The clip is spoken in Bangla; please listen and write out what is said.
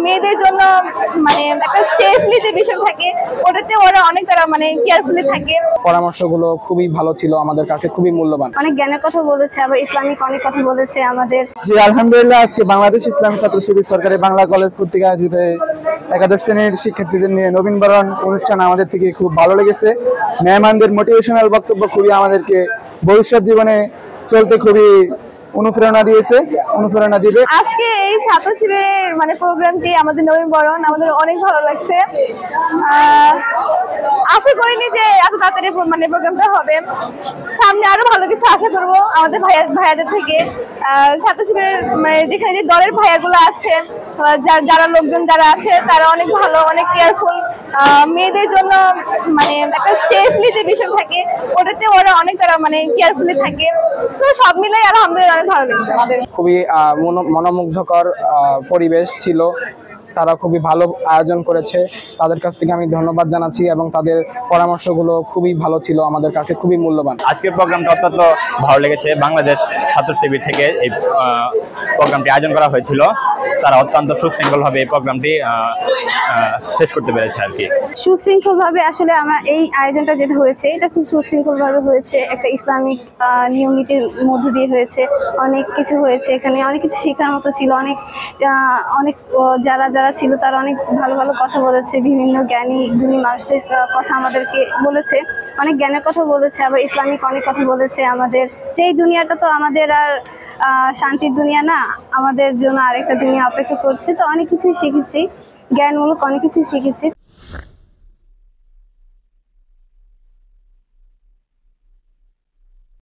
মেয়েদের জন্য মানে একটা সেফলি যে বিষয় থাকে ওটাতে ওরা অনেক তারা মানে কেয়ারফুলি থাকে। পরামর্শগুলো খুবই ভালো ছিল, আমাদের কাছে খুবই মূল্যবান। অনেক জ্ঞানের কথা বলেছে, আবার ইসলামিক অনেক কথা বলেছে আমাদের। জি আলহামদুলিল্লাহ, আজকে বাংলাদেশ ইসলামী ছাত্র শিবির সরকারি বাংলা কলেজ কর্তৃক আয়োজিত একাদশ শ্রেণীর শিক্ষার্থীদের নিয়ে নবীনবরণ অনুষ্ঠান আমাদের থেকে খুব ভালো লেগেছে। মেহমানদের মোটিভেশনাল বক্তব্য খুবই আমাদেরকে ভবিষ্যৎ জীবনে চলতে খুবই অনুপ্রেরণা দিবে। আজকে এই ছাত্র শিবিরের মানে প্রোগ্রামটি আমাদের নবীনবরণ আমাদের অনেক ভালো লাগছে। আশা করিনি যে এত তাড়াতাড়ি মানে প্রোগ্রামটা হবে। সামনে আরো ভালো কিছু আশা করব আমাদের ভাইয়াদের থেকে। ছাত্র শিবিরের মানে যেখানে যে দলের ভাইয়াগুলো আছে, যারা লোকজন যারা আছে তারা অনেক ভালো, অনেক কেয়ারফুল। মেয়েদের জন্য মানে একটা সেফলি যে বিষয় থাকে ওটাতে ওরা অনেক তারা মানে কেয়ারফুলি থাকে। তো সব মিলাই আলহামদুলিল্লাহ অনেক ভালো লেগেছে আমাদের। খুবই মনোমুগ্ধকর পরিবেশ ছিল, তারা খুবই ভালো আয়োজন করেছে, তাদের কাছ থেকে আমি ধন্যবাদ জানাচ্ছি এবং তাদের পরামর্শগুলো খুবই ভালো ছিল, আমাদের কাছে খুবই মূল্যবান। আজকের প্রোগ্রামটা অত্যন্ত ভালো লেগেছে। বাংলাদেশ ছাত্র শিবির থেকে এই প্রোগ্রামটি আয়োজন করা হয়েছিল, তারা অত্যন্ত সুশৃঙ্খলভাবে এই প্রোগ্রামটি শেষ করতে পেরেছে আর কি। সুশৃঙ্খলভাবে আসলে আমরা এই আয়োজনটা যেটা হয়েছে এটা খুব সুশৃঙ্খলভাবে হয়েছে, একটা ইসলামিক নিয়ম নীতির মধ্য দিয়ে হয়েছে। অনেক কিছু হয়েছে এখানে, অনেক কিছু শেখার মতো ছিল। অনেক যারা যারা ছিল তারা অনেক ভালো ভালো কথা বলেছে, বিভিন্ন জ্ঞানী গুণী মানুষদের কথা আমাদেরকে বলেছে, অনেক জ্ঞানের কথা বলেছে, আবার ইসলামিক অনেক কথা বলেছে আমাদের। যে এই দুনিয়াটা তো আমাদের আর শান্তির দুনিয়া না, আমাদের জন্য আরেকটা দুনিয়া অপেক্ষা করছে। তো অনেক কিছুই শিখেছি, জ্ঞানমূলক অনেক কিছুই শিখেছি।